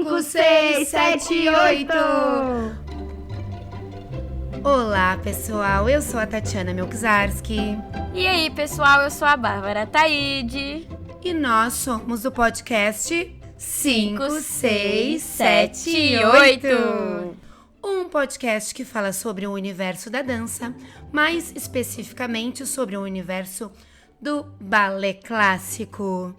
5, 6, 7, 8. Olá, pessoal. Eu sou a Tatiana Melczarski. E aí, pessoal, eu sou a Bárbara Taide. E nós somos do podcast 5, 6, 7, 8. Um podcast que fala sobre o universo da dança, mais especificamente sobre o universo do balé clássico.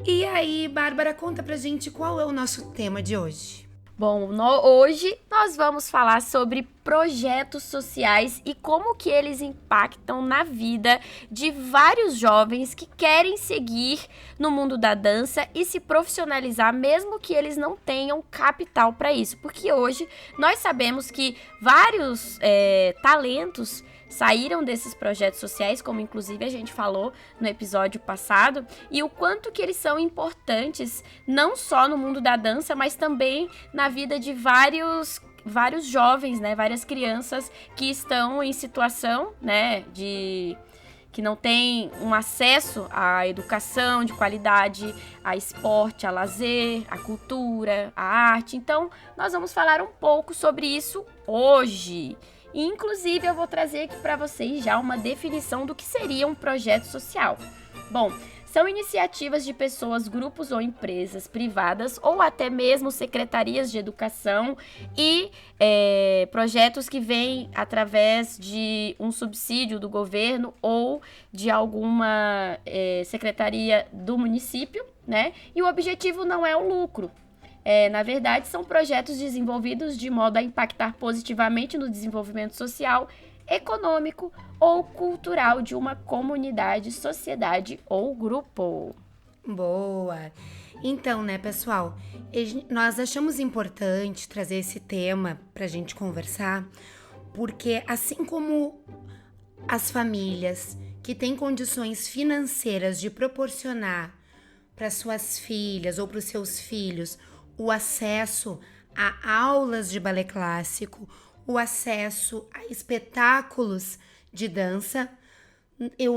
E aí, Bárbara, conta pra gente qual é o nosso tema de hoje. Bom, hoje nós vamos falar sobre projetos sociais e como que eles impactam na vida de vários jovens que querem seguir no mundo da dança e se profissionalizar, mesmo que eles não tenham capital para isso. Porque hoje nós sabemos que vários talentos saíram desses projetos sociais, como inclusive a gente falou no episódio passado, e o quanto que eles são importantes, não só no mundo da dança, mas também na vida de vários jovens, né, várias crianças que estão em situação, né, que não tem um acesso à educação de qualidade, a esporte, a lazer, a cultura, a arte. Então, nós vamos falar um pouco sobre isso hoje. E, inclusive, eu vou trazer aqui para vocês já uma definição do que seria um projeto social. Bom, são iniciativas de pessoas, grupos ou empresas privadas ou até mesmo secretarias de educação e projetos que vêm através de um subsídio do governo ou de alguma secretaria do município, né? E o objetivo não é o lucro. Na verdade, são projetos desenvolvidos de modo a impactar positivamente no desenvolvimento social, econômico ou cultural de uma comunidade, sociedade ou grupo. Boa! Então, né, pessoal, nós achamos importante trazer esse tema pra gente conversar, porque assim como as famílias que têm condições financeiras de proporcionar para suas filhas ou para os seus filhos o acesso a aulas de balé clássico, o acesso a espetáculos de dança,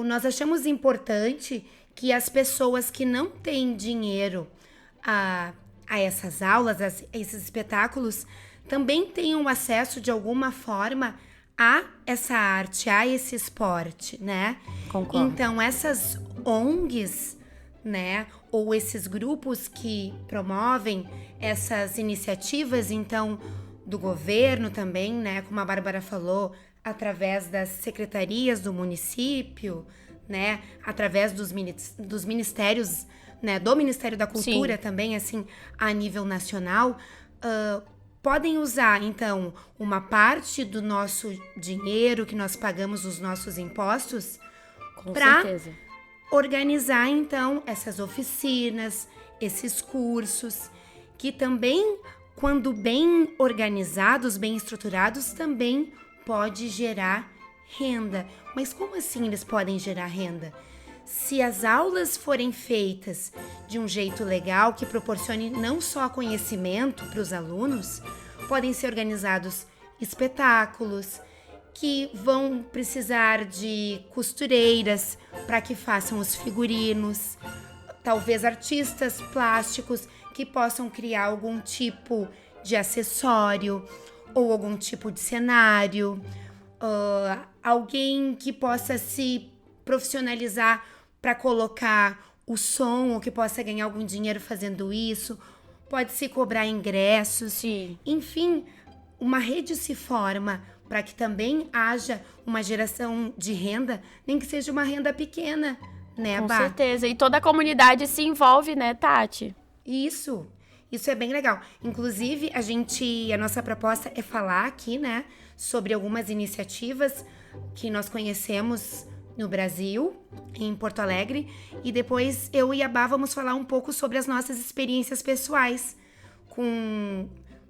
nós achamos importante que as pessoas que não têm dinheiro a essas aulas, a esses espetáculos, também tenham acesso de alguma forma a essa arte, a esse esporte, né? Concordo. Então, essas ONGs, né, ou esses grupos que promovem essas iniciativas, então, do governo também, né, como a Bárbara falou, através das secretarias do município, né, através dos ministérios, né, do Ministério da Cultura. Sim. Também, assim, a nível nacional, podem usar, então, uma parte do nosso dinheiro que nós pagamos os nossos impostos para organizar, então, essas oficinas, esses cursos, que também, quando bem organizados, bem estruturados, também pode gerar renda. Mas como assim eles podem gerar renda? Se as aulas forem feitas de um jeito legal, que proporcione não só conhecimento para os alunos, podem ser organizados espetáculos, que vão precisar de costureiras para que façam os figurinos, talvez artistas plásticos que possam criar algum tipo de acessório ou algum tipo de cenário, alguém que possa se profissionalizar para colocar o som ou que possa ganhar algum dinheiro fazendo isso, pode-se cobrar ingressos. Sim. Enfim, uma rede se forma para que também haja uma geração de renda, nem que seja uma renda pequena, né, Com Bá? certeza. E toda a comunidade se envolve, né, Tati? Isso é bem legal. Inclusive, a nossa proposta é falar aqui, né, sobre algumas iniciativas que nós conhecemos no Brasil, em Porto Alegre, e depois eu e a Bá vamos falar um pouco sobre as nossas experiências pessoais com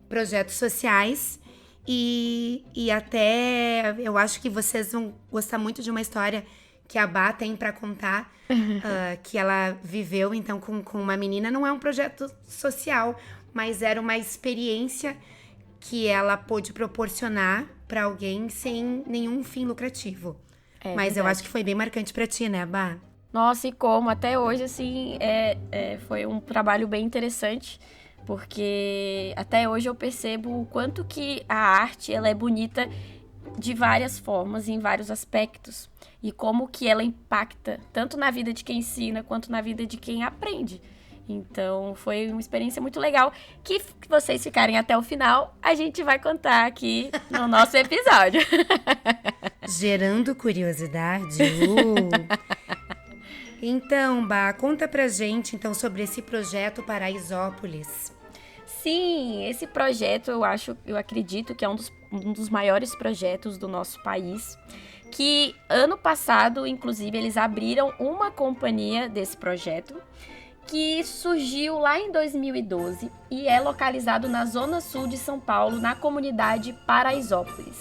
projetos sociais. E até eu acho que vocês vão gostar muito de uma história que a Bá tem para contar, que ela viveu então com uma menina. Não é um projeto social, mas era uma experiência que ela pôde proporcionar para alguém sem nenhum fim lucrativo. Mas verdade. Eu acho que foi bem marcante para ti, né, Bá? Nossa, e como até hoje, assim, foi um trabalho bem interessante, porque até hoje eu percebo o quanto que a arte ela é bonita de várias formas, em vários aspectos, e como que ela impacta tanto na vida de quem ensina quanto na vida de quem aprende. Então foi uma experiência muito legal que vocês ficarem até o final, a gente vai contar aqui no nosso episódio. Gerando curiosidade. Então, Bá, conta pra gente então sobre esse projeto Paraisópolis. Sim, esse projeto eu acredito que é um dos maiores projetos do nosso país, que ano passado, inclusive, eles abriram uma companhia desse projeto, que surgiu lá em 2012 e é localizado na zona sul de São Paulo, na comunidade Paraisópolis.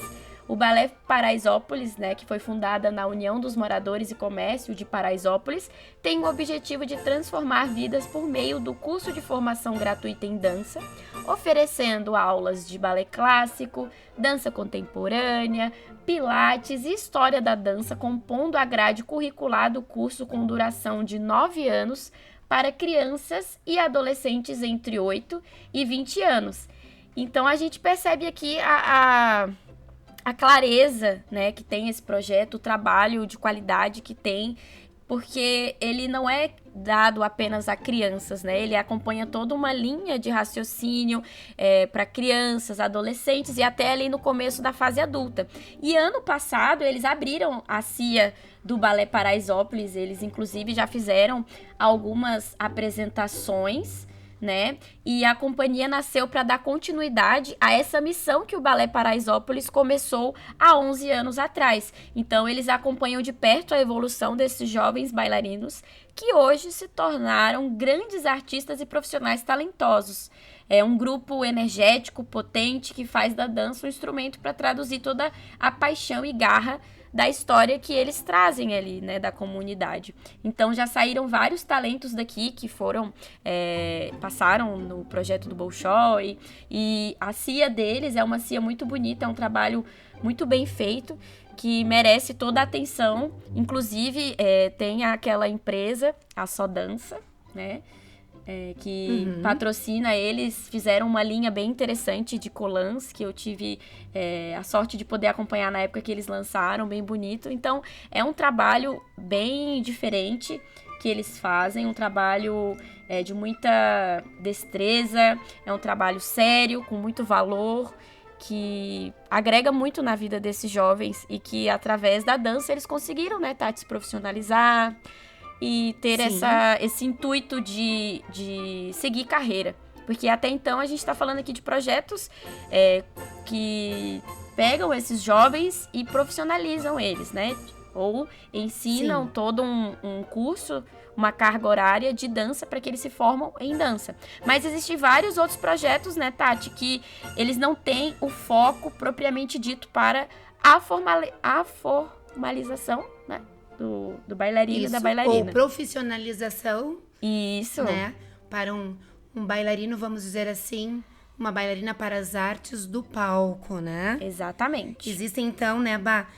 O Balé Paraisópolis, né, que foi fundada na União dos Moradores e Comércio de Paraisópolis, tem o objetivo de transformar vidas por meio do curso de formação gratuita em dança, oferecendo aulas de balé clássico, dança contemporânea, pilates e história da dança, compondo a grade curricular do curso com duração de 9 anos para crianças e adolescentes entre 8 e 20 anos. Então a gente percebe aqui a clareza, né, que tem esse projeto, o trabalho de qualidade que tem, porque ele não é dado apenas a crianças, né? Ele acompanha toda uma linha de raciocínio para crianças, adolescentes e até ali no começo da fase adulta. E ano passado eles abriram a CIA do Balé Paraisópolis, eles inclusive já fizeram algumas apresentações, né? E a companhia nasceu para dar continuidade a essa missão que o Balé Paraisópolis começou há 11 anos atrás. Então, eles acompanham de perto a evolução desses jovens bailarinos que hoje se tornaram grandes artistas e profissionais talentosos. É um grupo energético, potente, que faz da dança um instrumento para traduzir toda a paixão e garra da história que eles trazem ali, né, da comunidade. Então já saíram vários talentos daqui que foram, passaram no projeto do Bolshoi, e a CIA deles é uma CIA muito bonita, é um trabalho muito bem feito, que merece toda a atenção. Inclusive, tem aquela empresa, a Só Dança, né, que patrocina eles, fizeram uma linha bem interessante de colãs, que eu tive a sorte de poder acompanhar na época que eles lançaram, bem bonito. Então, é um trabalho bem diferente que eles fazem, um trabalho de muita destreza, é um trabalho sério, com muito valor, que agrega muito na vida desses jovens e que, através da dança, eles conseguiram, né, Tati, se profissionalizar e ter esse intuito de seguir carreira. Porque até então a gente está falando aqui de projetos que pegam esses jovens e profissionalizam eles, né? Ou ensinam todo um curso, uma carga horária de dança para que eles se formam em dança. Mas existem vários outros projetos, né, Tati, que eles não têm o foco propriamente dito para a formalização, né? Do bailarino e da bailarina. Ou profissionalização. Isso. Né? Para um bailarino, vamos dizer assim, uma bailarina para as artes do palco, né? Exatamente. Existem, então, né, Bá,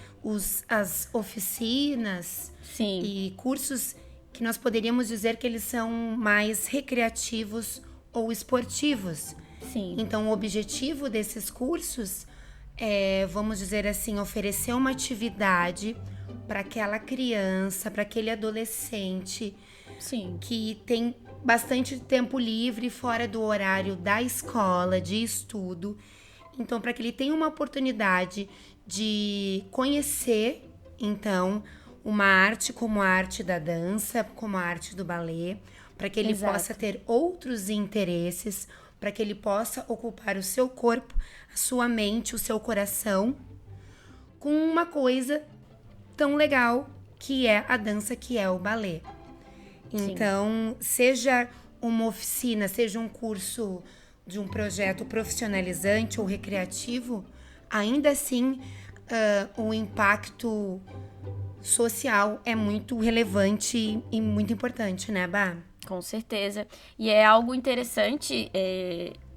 as oficinas Sim. E cursos que nós poderíamos dizer que eles são mais recreativos ou esportivos. Sim. Então, o objetivo desses cursos é, vamos dizer assim, oferecer uma atividade para aquela criança, para aquele adolescente que tem bastante tempo livre fora do horário da escola, de estudo. Então, para que ele tenha uma oportunidade de conhecer, então, uma arte como a arte da dança, como a arte do balé, para que ele possa ter outros interesses, para que ele possa ocupar o seu corpo, a sua mente, o seu coração, com uma coisa tão legal que é a dança, que é o balé. Então, seja uma oficina, seja um curso de um projeto profissionalizante ou recreativo, ainda assim, o impacto social é muito relevante e muito importante, né, Bá? Com certeza. E é algo interessante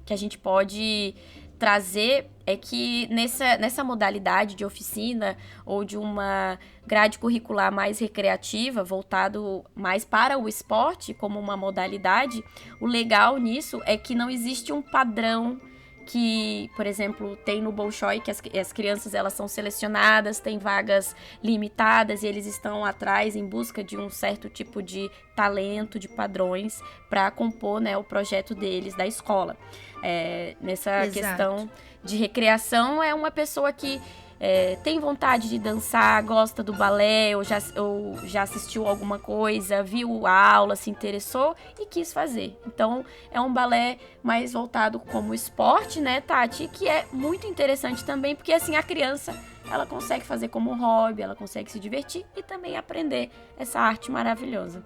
que a gente pode trazer é que nessa modalidade de oficina ou de uma grade curricular mais recreativa, voltado mais para o esporte como uma modalidade, o legal nisso é que não existe um padrão que, por exemplo, tem no Bolshoi, que as crianças elas são selecionadas, tem vagas limitadas e eles estão atrás em busca de um certo tipo de talento, de padrões para compor, né, o projeto deles, da escola. Nessa Exato. questão de recreação, é uma pessoa que tem vontade de dançar, gosta do balé, ou já assistiu alguma coisa, viu a aula, se interessou e quis fazer. Então, é um balé mais voltado como esporte, né, Tati? Que é muito interessante também, porque assim, a criança, ela consegue fazer como um hobby, ela consegue se divertir e também aprender essa arte maravilhosa.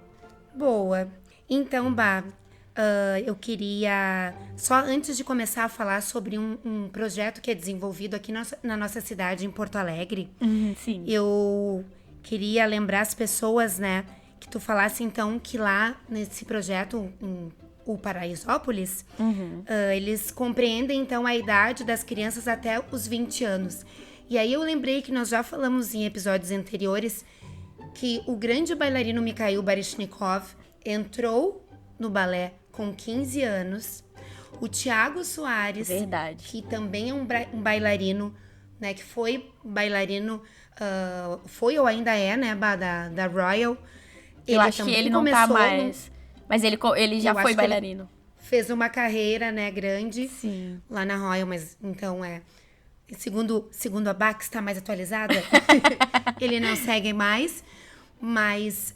Boa. Então, Bá, eu queria, só antes de começar a falar sobre um projeto que é desenvolvido aqui na nossa cidade, em Porto Alegre, Sim. eu queria lembrar as pessoas, né, que tu falasse então que lá nesse projeto, o Paraisópolis, eles compreendem então a idade das crianças até os 20 anos. E aí eu lembrei que nós já falamos em episódios anteriores que o grande bailarino Mikhail Baryshnikov entrou no balé com 15 anos. O Thiago Soares, Verdade. que também é um bailarino, né, que foi bailarino, foi ou ainda é, né, da Royal. Eu acho que ele não tá mais, mas ele já foi bailarino. Fez uma carreira, né, grande. Sim. Lá na Royal, mas então segundo a Bax, está mais atualizada, ele não segue mais, mas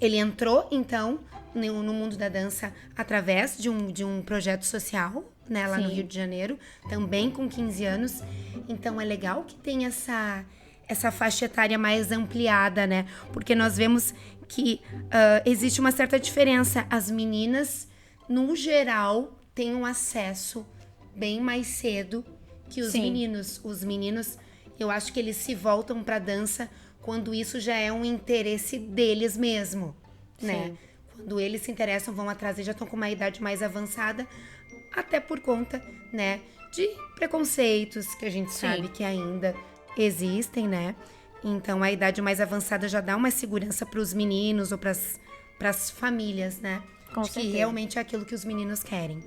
ele entrou, então, no mundo da dança através de um projeto social, né, lá no Rio de Janeiro, também com 15 anos. Então, é legal que tem essa faixa etária mais ampliada, né, porque nós vemos que existe uma certa diferença. As meninas, no geral, têm um acesso bem mais cedo que os meninos. Os meninos, eu acho que eles se voltam para dança quando isso já é um interesse deles mesmo, né? Quando eles se interessam, vão atrás e já estão com uma idade mais avançada, até por conta, né, de preconceitos que a gente sabe que ainda existem, né? Então, a idade mais avançada já dá uma segurança para os meninos ou para as famílias, né? Com de que certeza. realmente é aquilo que os meninos querem.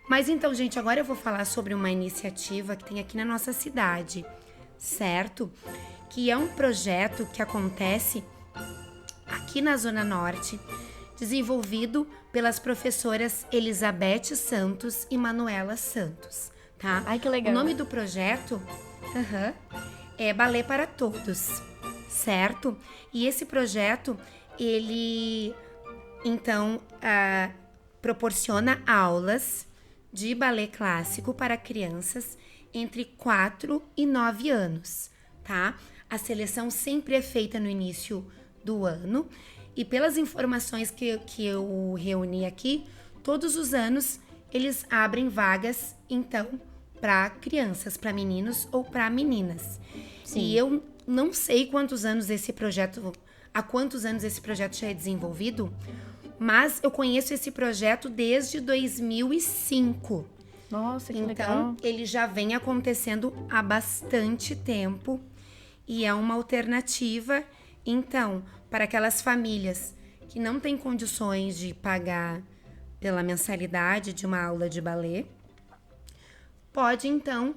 Mas então, gente, agora eu vou falar sobre uma iniciativa que tem aqui na nossa cidade, certo? Que é um projeto que acontece aqui na Zona Norte, desenvolvido pelas professoras Elizabeth Santos e Manuela Santos, tá? Ai, que legal. O nome do projeto é Balé para Todos, certo? E esse projeto, ele, então, proporciona aulas de balé clássico para crianças entre 4 e 9 anos, tá? A seleção sempre é feita no início do ano e pelas informações que eu reuni aqui, todos os anos eles abrem vagas, então, para crianças, para meninos ou para meninas. Sim. E eu não sei há quantos anos esse projeto já é desenvolvido, mas eu conheço esse projeto desde 2005. Nossa, que legal. Então, ele já vem acontecendo há bastante tempo e é uma alternativa, então, para aquelas famílias que não têm condições de pagar pela mensalidade de uma aula de balé, pode, então,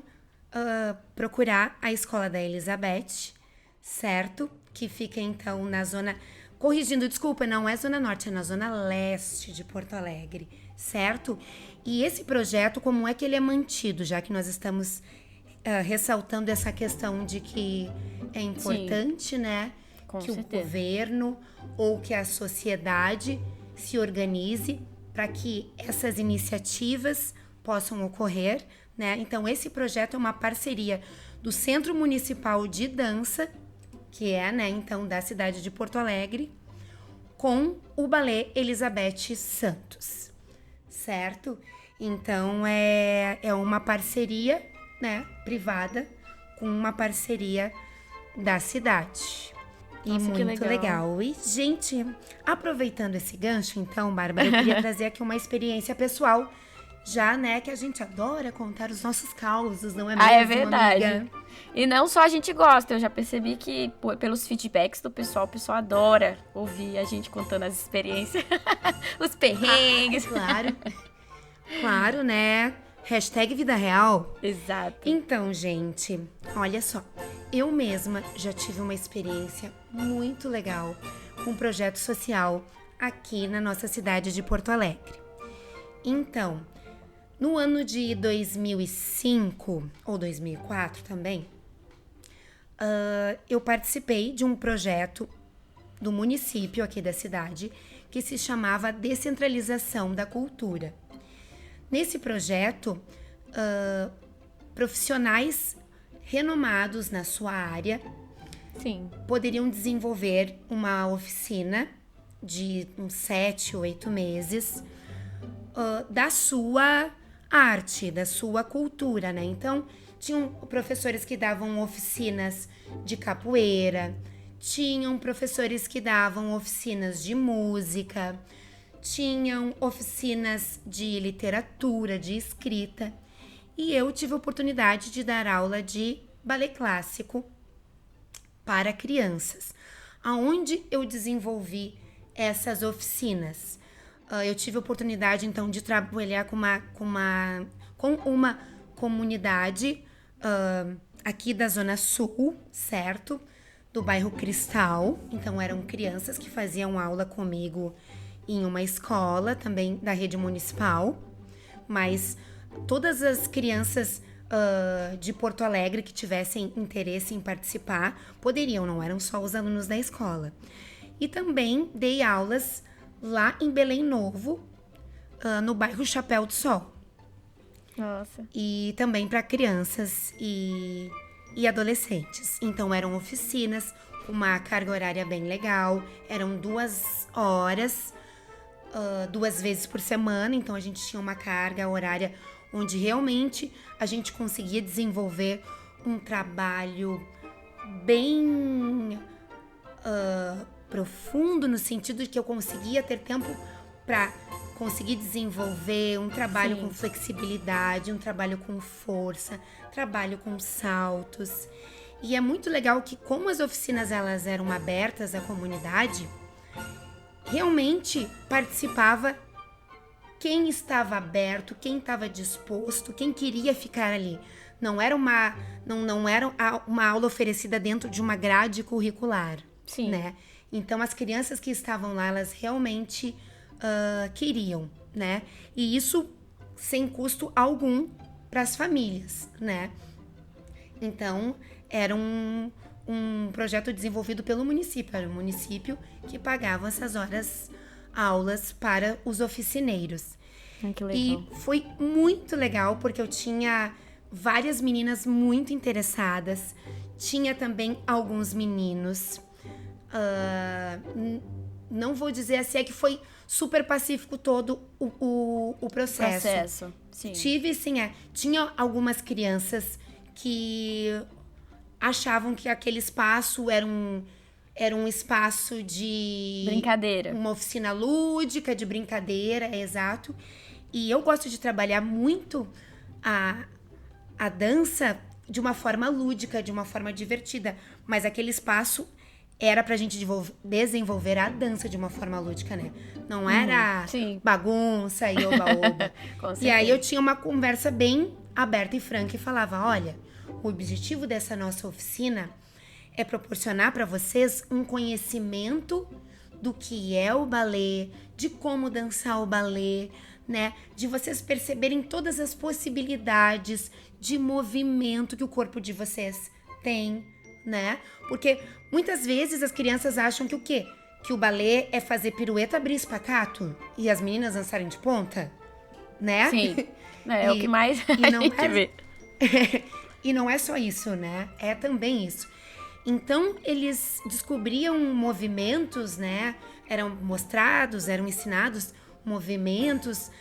procurar a Escola da Elizabeth, certo? Que fica, então, na zona... Corrigindo, desculpa, não é Zona Norte, é na Zona Leste de Porto Alegre, certo? E esse projeto, como é que ele é mantido, já que nós estamos ressaltando essa questão de que é importante, né? Com que certeza. o governo ou que a sociedade se organize para que essas iniciativas possam ocorrer, né? Então, esse projeto é uma parceria do Centro Municipal de Dança, que é, né, então, da cidade de Porto Alegre, com o Balé Elizabeth Santos, certo? Então, é uma parceria, né, privada com uma parceria da cidade. Nossa, E que muito legal. legal. E, gente, aproveitando esse gancho, então, Bárbara, eu queria trazer aqui uma experiência pessoal Já, né, que a gente adora contar os nossos causos, não é mesmo, É verdade. amiga? E não só a gente gosta, eu já percebi que pelos feedbacks do pessoal, o pessoal adora ouvir a gente contando as experiências, os perrengues. Claro, claro, né? Hashtag vida real. Exato. Então, gente, olha só. Eu mesma já tive uma experiência muito legal com um projeto social aqui na nossa cidade de Porto Alegre. Então, no ano de 2005 ou 2004 também, eu participei de um projeto do município aqui da cidade que se chamava Descentralização da Cultura. Nesse projeto, profissionais renomados na sua área Sim. poderiam desenvolver uma oficina de uns 7 ou 8 meses da sua arte, da sua cultura, né? Então, tinham professores que davam oficinas de capoeira, tinham professores que davam oficinas de música, tinham oficinas de literatura, de escrita. E eu tive a oportunidade de dar aula de balé clássico para crianças, aonde eu desenvolvi essas oficinas. Eu tive a oportunidade, então, de trabalhar com uma comunidade aqui da Zona Sul, certo? Do bairro Cristal. Então, eram crianças que faziam aula comigo em uma escola também da rede municipal. Mas todas as crianças de Porto Alegre que tivessem interesse em participar poderiam, não eram só os alunos da escola. E também dei aulas lá em Belém Novo, no bairro Chapéu do Sol. Nossa. E também para crianças e adolescentes. Então eram oficinas com uma carga horária bem legal, eram 2 horas, 2 vezes por semana, então a gente tinha uma carga horária onde realmente a gente conseguia desenvolver um trabalho bem profundo, no sentido de que eu conseguia ter tempo para conseguir desenvolver um trabalho com flexibilidade, um trabalho com força, trabalho com saltos. E é muito legal que, como as oficinas elas eram abertas à comunidade, realmente participava quem estava aberto, quem estava disposto, quem queria ficar ali. Não era uma aula oferecida dentro de uma grade curricular, né? Então, as crianças que estavam lá, elas realmente queriam, né? E isso sem custo algum para as famílias, né? Então, era um projeto desenvolvido pelo município. Era o município que pagava essas aulas para os oficineiros. Que legal. E foi muito legal, porque eu tinha várias meninas muito interessadas. Tinha também alguns meninos. Não vou dizer assim, é que foi super pacífico todo o processo. Sim. Tinha algumas crianças que achavam que aquele espaço era um espaço de... brincadeira. Uma oficina lúdica, de brincadeira, exato. E eu gosto de trabalhar muito a dança de uma forma lúdica, de uma forma divertida. Mas aquele espaço era pra gente desenvolver a dança de uma forma lúdica, né? Não era bagunça e oba-oba. E aí eu tinha uma conversa bem aberta e franca e falava, olha, o objetivo dessa nossa oficina é proporcionar para vocês um conhecimento do que é o balé, de como dançar o balé, né? De vocês perceberem todas as possibilidades de movimento que o corpo de vocês tem, né? Porque muitas vezes as crianças acham que o quê? Que o balé é fazer pirueta, abrir espaccato e as meninas dançarem de ponta, né? Sim, é o que mais a gente vê. E não é só isso, né? É também isso. Então, eles descobriam movimentos, né? Eram mostrados, eram ensinados movimentos,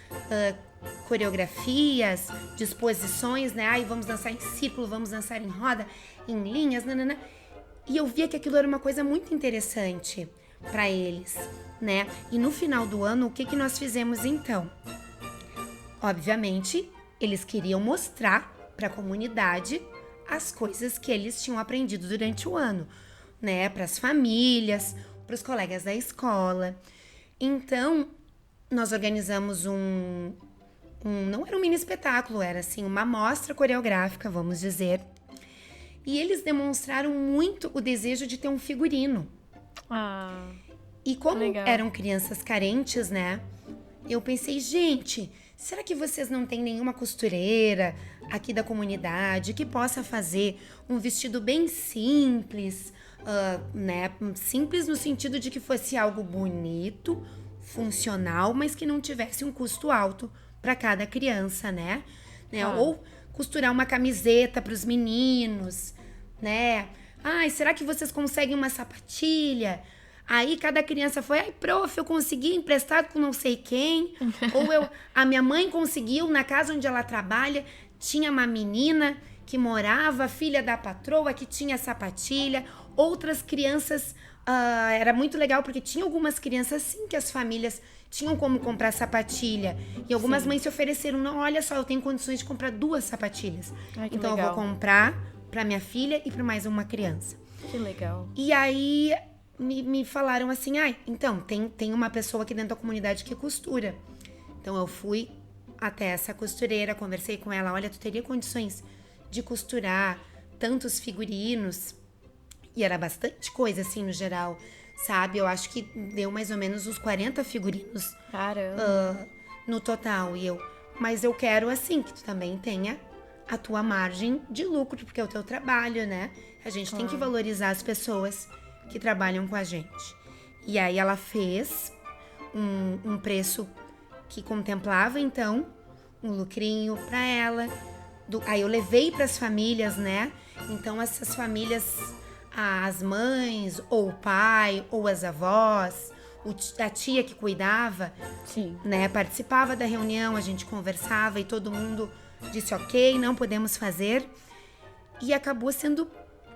coreografias, disposições, né? Ai, vamos dançar em círculo, vamos dançar em roda, em linhas, nanana. E eu via que aquilo era uma coisa muito interessante para eles, né? E no final do ano, o que nós fizemos então? obviamente, eles queriam mostrar para a comunidade as coisas que eles tinham aprendido durante o ano, né? Para as famílias, para os colegas da escola. Então, nós organizamos não era um mini espetáculo, era assim, uma mostra coreográfica, vamos dizer. E eles demonstraram muito o desejo de ter um figurino. E como legal. Eram crianças carentes, né? Eu pensei, gente, será que vocês não têm nenhuma costureira aqui da comunidade que possa fazer um vestido bem simples, né? Simples no sentido de que fosse algo bonito, funcional, mas que não tivesse um custo alto para cada criança, né? Ou costurar uma camiseta para os meninos, né? Ai, será que vocês conseguem uma sapatilha? Aí cada criança foi, ai, prof, eu consegui emprestado com não sei quem. Ou a minha mãe conseguiu, na casa onde ela trabalha, tinha uma menina que morava, filha da patroa, que tinha sapatilha. Outras crianças, era muito legal, porque tinha algumas crianças, sim, que as famílias tinham como comprar sapatilha. E algumas mães se ofereceram, não, olha só, eu tenho condições de comprar 2 sapatilhas. Então legal. Eu vou comprar para minha filha e para mais uma criança. Que legal. E aí me falaram assim, então, tem uma pessoa aqui dentro da comunidade que costura. Então eu fui até essa costureira, conversei com ela, olha, tu teria condições de costurar tantos figurinos? E era bastante coisa, assim, no geral, sabe? Eu acho que deu mais ou menos uns 40 figurinos. Caramba. No total. Mas eu quero, assim, que tu também tenha a tua margem de lucro, porque é o teu trabalho, né? A gente tem que valorizar as pessoas que trabalham com a gente. E aí ela fez um preço que contemplava, então, um lucrinho pra ela. Aí eu levei pras famílias, né? Então essas famílias, as mães, ou o pai, ou as avós, a tia que cuidava, sim, né? Participava da reunião, a gente conversava e todo mundo disse ok, não podemos fazer. E acabou sendo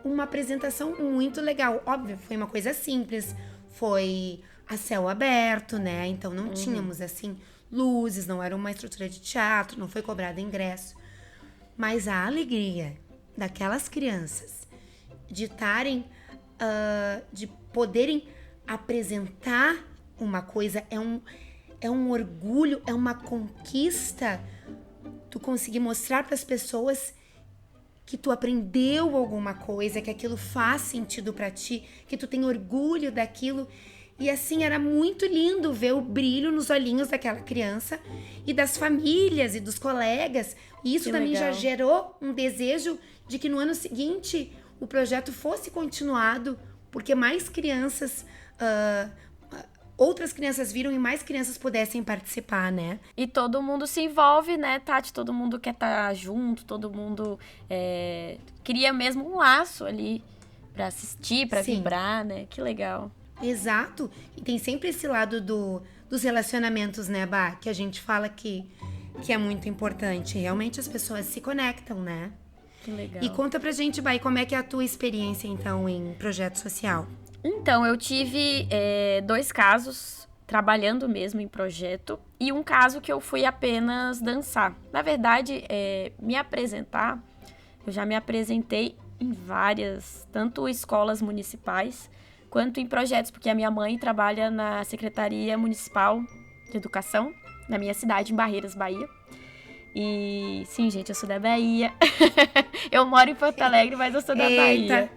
uma apresentação muito legal. Óbvio, foi uma coisa simples, foi a céu aberto, né? Então não tínhamos, assim, luzes, não era uma estrutura de teatro, não foi cobrado ingresso. Mas a alegria daquelas crianças de estarem, de poderem apresentar uma coisa, é um orgulho, é uma conquista tu conseguir mostrar para as pessoas que tu aprendeu alguma coisa, que aquilo faz sentido pra ti, que tu tem orgulho daquilo. E assim, era muito lindo ver o brilho nos olhinhos daquela criança e das famílias e dos colegas. E isso também já gerou um desejo de que no ano seguinte o projeto fosse continuado, porque mais crianças, outras crianças viram e mais crianças pudessem participar, né? E todo mundo se envolve, né, Tati? Todo mundo quer estar junto, todo mundo cria mesmo um laço ali pra assistir, pra vibrar, né? Que legal. Exato. E tem sempre esse lado dos relacionamentos, né, Bá? Que a gente fala que é muito importante. Realmente as pessoas se conectam, né? Que legal. E conta pra gente, Bá, como é que é a tua experiência, então, em projeto social? Então, eu tive 2 casos trabalhando mesmo em projeto e um caso que eu fui apenas dançar. Na verdade, me apresentar, eu já me apresentei em várias, tanto escolas municipais quanto em projetos, porque a minha mãe trabalha na Secretaria Municipal de Educação, na minha cidade, em Barreiras, Bahia. E sim, gente, eu sou da Bahia. Eu moro em Porto Alegre, mas eu sou da Bahia.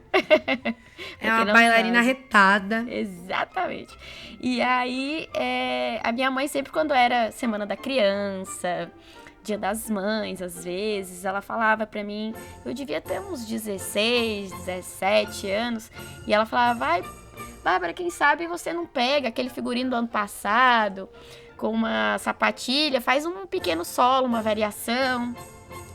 É uma bailarina arretada. Exatamente. E aí, a minha mãe sempre, quando era Semana da Criança, Dia das Mães, às vezes, ela falava pra mim, eu devia ter uns 16, 17 anos, e ela falava, vai, Bárbara, quem sabe você não pega aquele figurino do ano passado, com uma sapatilha, faz um pequeno solo, uma variação.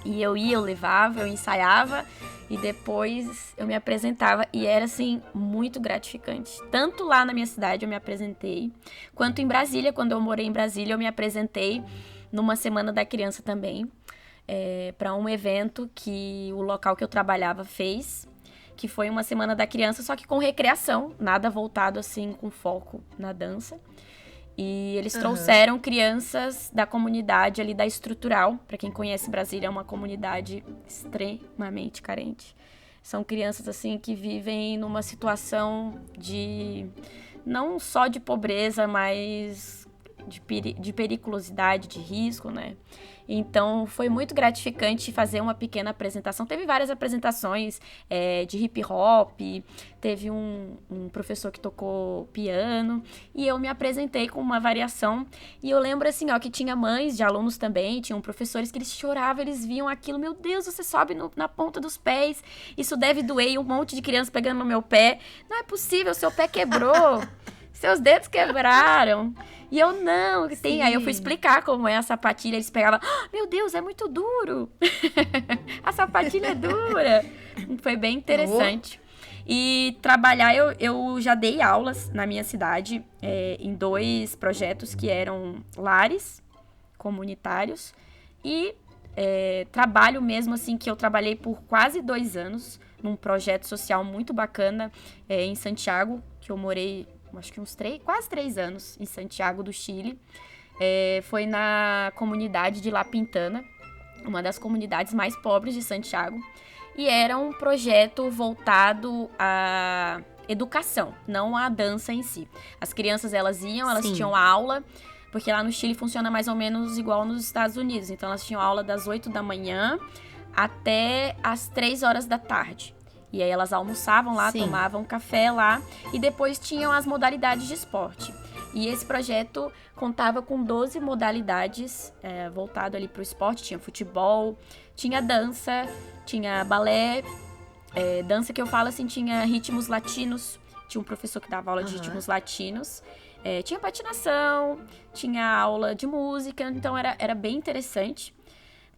E eu levava, eu ensaiava e depois eu me apresentava. E era, assim, muito gratificante. Tanto lá na minha cidade eu me apresentei, quanto em Brasília, quando eu morei em Brasília, eu me apresentei numa Semana da Criança também, para um evento que o local que eu trabalhava fez, que foi uma Semana da Criança, só que com recreação, nada voltado, assim, com foco na dança. E eles trouxeram crianças da comunidade ali da Estrutural. Para quem conhece Brasília, é uma comunidade extremamente carente. São crianças assim que vivem numa situação de não só de pobreza, mas de periculosidade, de risco, né? Então, foi muito gratificante fazer uma pequena apresentação. Teve várias apresentações de hip hop, teve um professor que tocou piano, e eu me apresentei com uma variação. E eu lembro, assim, ó, que tinha mães de alunos também, tinham professores que eles choravam, eles viam aquilo. Meu Deus, você sobe na ponta dos pés, isso deve doer. E um monte de criança pegando no meu pé. Não é possível, seu pé quebrou. Seus dedos quebraram. E eu, não, tem. Aí eu fui explicar como é a sapatilha. Eles pegavam, meu Deus, é muito duro. A sapatilha é dura. Foi bem interessante. E trabalhar, eu já dei aulas na minha cidade em 2 projetos que eram lares comunitários. E trabalho mesmo, assim, que eu trabalhei por quase 2 anos num projeto social muito bacana em Santiago, que eu morei acho que quase 3 anos em Santiago do Chile. Foi na comunidade de La Pintana, uma das comunidades mais pobres de Santiago. E era um projeto voltado à educação, não à dança em si. As crianças, elas tinham aula, porque lá no Chile funciona mais ou menos igual nos Estados Unidos. Então, elas tinham aula das 8 da manhã até as 3 horas da tarde. E aí elas almoçavam lá, tomavam café lá, e depois tinham as modalidades de esporte. E esse projeto contava com 12 modalidades voltado ali para o esporte. Tinha futebol, tinha dança, tinha balé. Dança que eu falo assim, tinha ritmos latinos. Tinha um professor que dava aula de ritmos latinos. Tinha patinação, tinha aula de música. Então era bem interessante,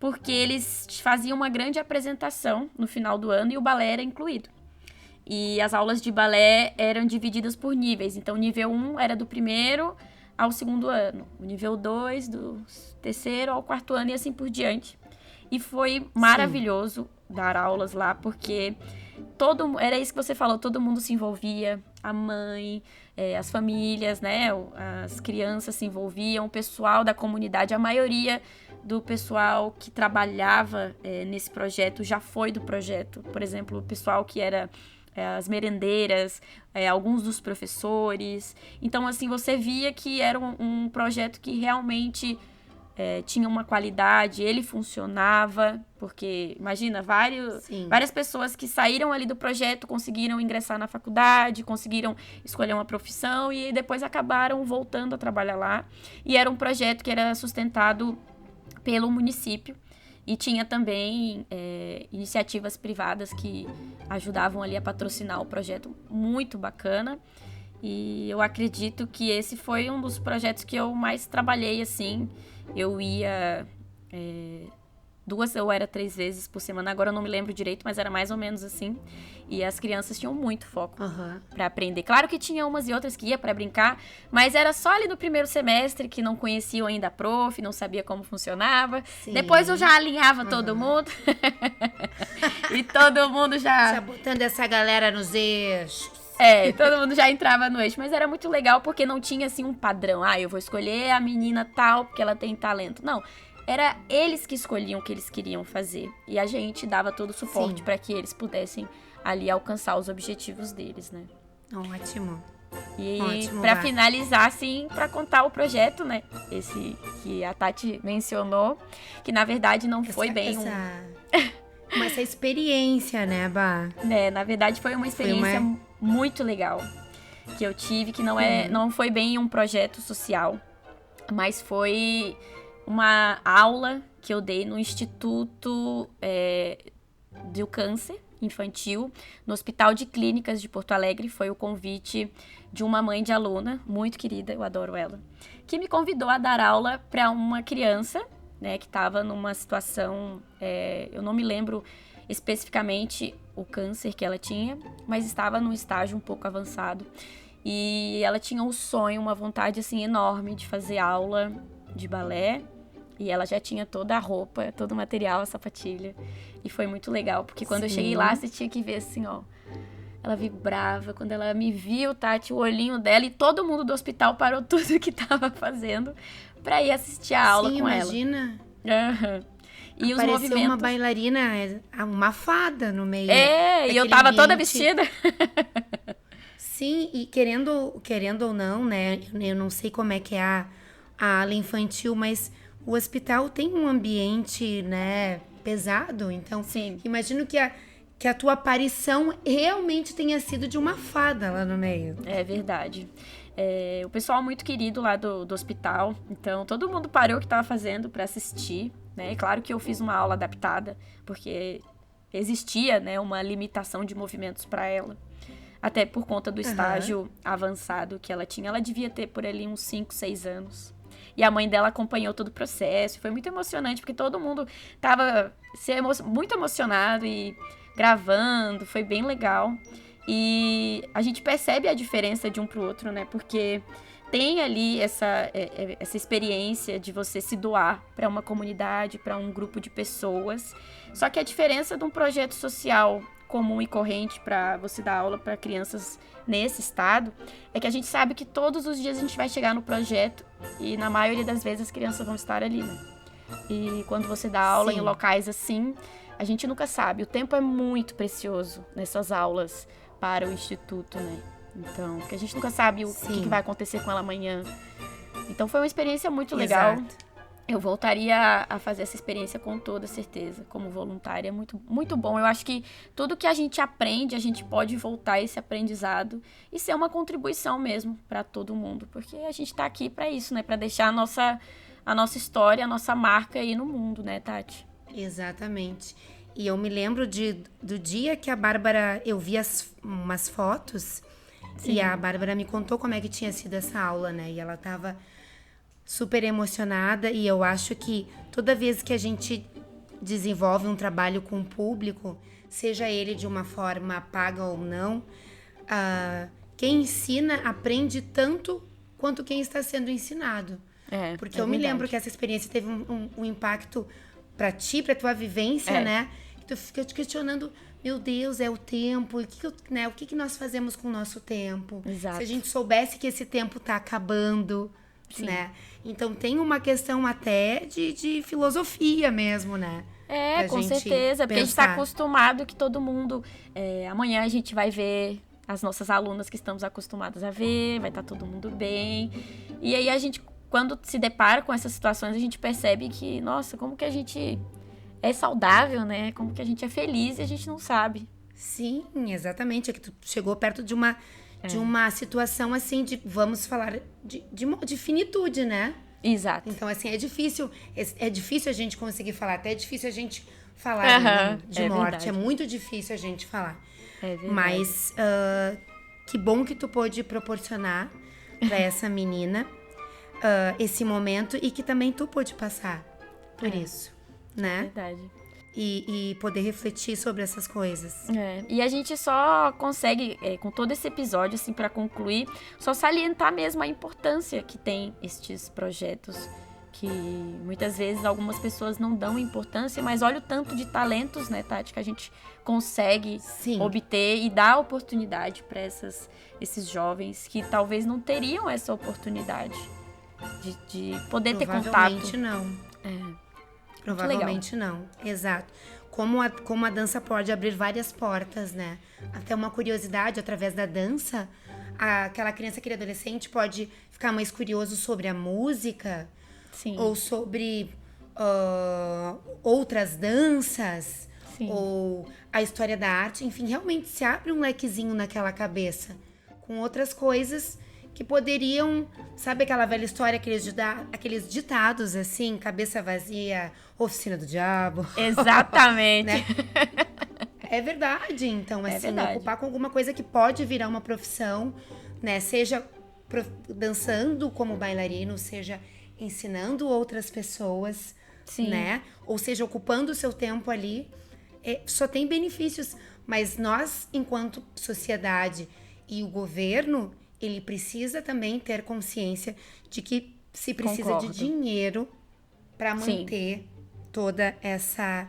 porque eles faziam uma grande apresentação no final do ano e o balé era incluído. E as aulas de balé eram divididas por níveis. Então, o nível 1 era do 1º ao 2º ano. O nível 2 do 3º ao 4º ano e assim por diante. E foi maravilhoso dar aulas lá, porque era isso que você falou, todo mundo se envolvia. A mãe, as famílias, né? As crianças se envolviam, o pessoal da comunidade, a maioria do pessoal que trabalhava nesse projeto já foi do projeto. Por exemplo, o pessoal que era as merendeiras, alguns dos professores. Então, assim, você via que era um projeto que realmente tinha uma qualidade, ele funcionava, porque, imagina, várias pessoas que saíram ali do projeto conseguiram ingressar na faculdade, conseguiram escolher uma profissão e depois acabaram voltando a trabalhar lá. E era um projeto que era sustentado pelo município e tinha também iniciativas privadas que ajudavam ali a patrocinar o projeto, muito bacana. E eu acredito que esse foi um dos projetos que eu mais trabalhei, assim. Eu ia 2 ou 3 vezes por semana, agora eu não me lembro direito, mas era mais ou menos assim. E as crianças tinham muito foco para aprender. Claro que tinha umas e outras que ia para brincar, mas era só ali no primeiro semestre que não conheciam ainda a prof, não sabia como funcionava. Depois eu já alinhava todo mundo. E todo mundo já botando essa galera nos eixos. Todo mundo já entrava no eixo, mas era muito legal porque não tinha, assim, um padrão. Eu vou escolher a menina tal porque ela tem talento. Não, era eles que escolhiam o que eles queriam fazer. E a gente dava todo o suporte para que eles pudessem ali alcançar os objetivos deles, né? Ótimo. E para finalizar, assim, para contar o projeto, né? Esse que a Tati mencionou, que na verdade não foi bem essa experiência, né, Bá? Na verdade foi uma experiência muito legal que eu tive, que não foi bem um projeto social, mas foi uma aula que eu dei no Instituto do Câncer Infantil, no Hospital de Clínicas de Porto Alegre. Foi o convite de uma mãe de aluna, muito querida, eu adoro ela, que me convidou a dar aula para uma criança, né, que estava numa situação, eu não me lembro especificamente o câncer que ela tinha, mas estava num estágio um pouco avançado. E ela tinha um sonho, uma vontade assim enorme de fazer aula de balé. E ela já tinha toda a roupa, todo o material, a sapatilha. E foi muito legal, porque quando eu cheguei lá, você tinha que ver assim, ó, ela vibrava. Quando ela me viu, Tati, o olhinho dela, e todo mundo do hospital parou tudo que tava fazendo pra ir assistir a aula Sim, com imagina. ela. Uhum. E os Apareceu movimentos... uma bailarina, uma fada no meio e eu daquele tava toda ambiente. vestida. Sim, e querendo ou não, né? Eu não sei como é que é a ala infantil, mas o hospital tem um ambiente, né, pesado. Então, Sim. imagino que a tua aparição realmente tenha sido de uma fada lá no meio. É verdade. O pessoal muito querido lá do hospital, então todo mundo parou o que estava fazendo para assistir, né? E claro que eu fiz uma aula adaptada, porque existia, né, uma limitação de movimentos para ela. Até por conta do estágio avançado que ela tinha. Ela devia ter por ali uns 5, 6 anos. E a mãe dela acompanhou todo o processo. Foi muito emocionante, porque todo mundo tava muito emocionado e gravando. Foi bem legal. E a gente percebe a diferença de um pro outro, né? Porque tem ali essa experiência de você se doar para uma comunidade, para um grupo de pessoas. Só que a diferença de um projeto social comum e corrente para você dar aula para crianças nesse estado é que a gente sabe que todos os dias a gente vai chegar no projeto e na maioria das vezes as crianças vão estar ali, né? E quando você dá aula em locais assim, a gente nunca sabe. O tempo é muito precioso nessas aulas para o instituto, né? Então, porque a gente nunca sabe o que vai acontecer com ela amanhã. Então foi uma experiência muito legal. Exato. Eu voltaria a fazer essa experiência com toda certeza, como voluntária. É muito, muito bom. Eu acho que tudo que a gente aprende, a gente pode voltar esse aprendizado e ser uma contribuição mesmo para todo mundo. Porque a gente tá aqui para isso, né? Para deixar a nossa história, a nossa marca aí no mundo, né, Tati? Exatamente. E eu me lembro do dia que a Bárbara... Eu vi umas fotos. Sim. E a Bárbara me contou como é que tinha sido essa aula, né? E ela tava super emocionada, e eu acho que toda vez que a gente desenvolve um trabalho com o público, seja ele de uma forma paga ou não, quem ensina aprende tanto quanto quem está sendo ensinado. Porque eu me lembro que essa experiência teve um impacto para ti, para tua vivência, né? Tu fica te questionando, meu Deus, é o tempo, o que nós fazemos com o nosso tempo? Exato. Se a gente soubesse que esse tempo tá acabando... Sim. Né? Então tem uma questão até de filosofia mesmo, né? Com certeza, porque a gente está acostumado que todo mundo... amanhã a gente vai ver as nossas alunas que estamos acostumadas a ver, vai estar todo mundo bem. E aí a gente, quando se depara com essas situações, a gente percebe que, nossa, como que a gente é saudável, né? Como que a gente é feliz e a gente não sabe. Sim, exatamente. É que tu chegou perto de uma situação, assim, vamos falar, de finitude, né? Exato. Então, assim, é difícil a gente conseguir falar, até é difícil a gente falar de morte, verdade. É muito difícil a gente falar. É verdade. Mas, que bom que tu pôde proporcionar pra essa menina esse momento e que também tu pôde passar por isso, né? É verdade. E poder refletir sobre essas coisas. E a gente só consegue, com todo esse episódio, assim, para concluir, só salientar mesmo a importância que tem estes projetos, que muitas vezes algumas pessoas não dão importância, mas olha o tanto de talentos, né, Tati, que a gente consegue obter e dar oportunidade para esses jovens que talvez não teriam essa oportunidade de poder ter contato. Provavelmente não. Provavelmente não, exato. Como a dança pode abrir várias portas, né? Até uma curiosidade, através da dança, aquela criança, aquele adolescente pode ficar mais curioso sobre a música. Sim. Ou sobre outras danças. Sim. Ou a história da arte. Enfim, realmente se abre um lequezinho naquela cabeça com outras coisas que poderiam, sabe aquela velha história, aqueles ditados assim, cabeça vazia, oficina do diabo. Exatamente. Né? É verdade, então, assim, verdade. Ocupar com alguma coisa que pode virar uma profissão, né? Seja dançando como bailarino, seja ensinando outras pessoas, né? Ou seja, ocupando o seu tempo ali, só tem benefícios. Mas nós, enquanto sociedade e o governo, ele precisa também ter consciência de que se precisa de dinheiro para manter toda essa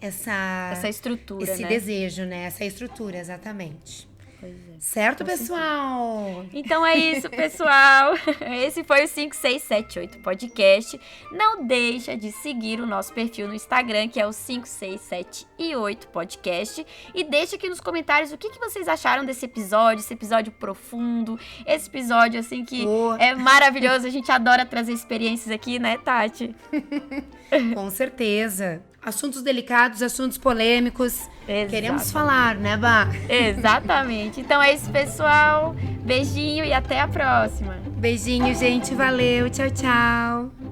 essa estrutura, esse né? desejo, né? Essa estrutura, exatamente. Pois é. Certo, pessoal? Então é isso, pessoal. Esse foi o 5678 Podcast. Não deixa de seguir o nosso perfil no Instagram, que é o 5678 Podcast. E deixa aqui nos comentários o que vocês acharam desse episódio, esse episódio profundo, esse episódio, assim, que é maravilhoso. A gente adora trazer experiências aqui, né, Tati? Com certeza. Assuntos delicados, assuntos polêmicos. Exatamente. Queremos falar, né, Bá? Exatamente. Então é isso, pessoal. Beijinho e até a próxima. Beijinho, gente. Valeu. Tchau, tchau.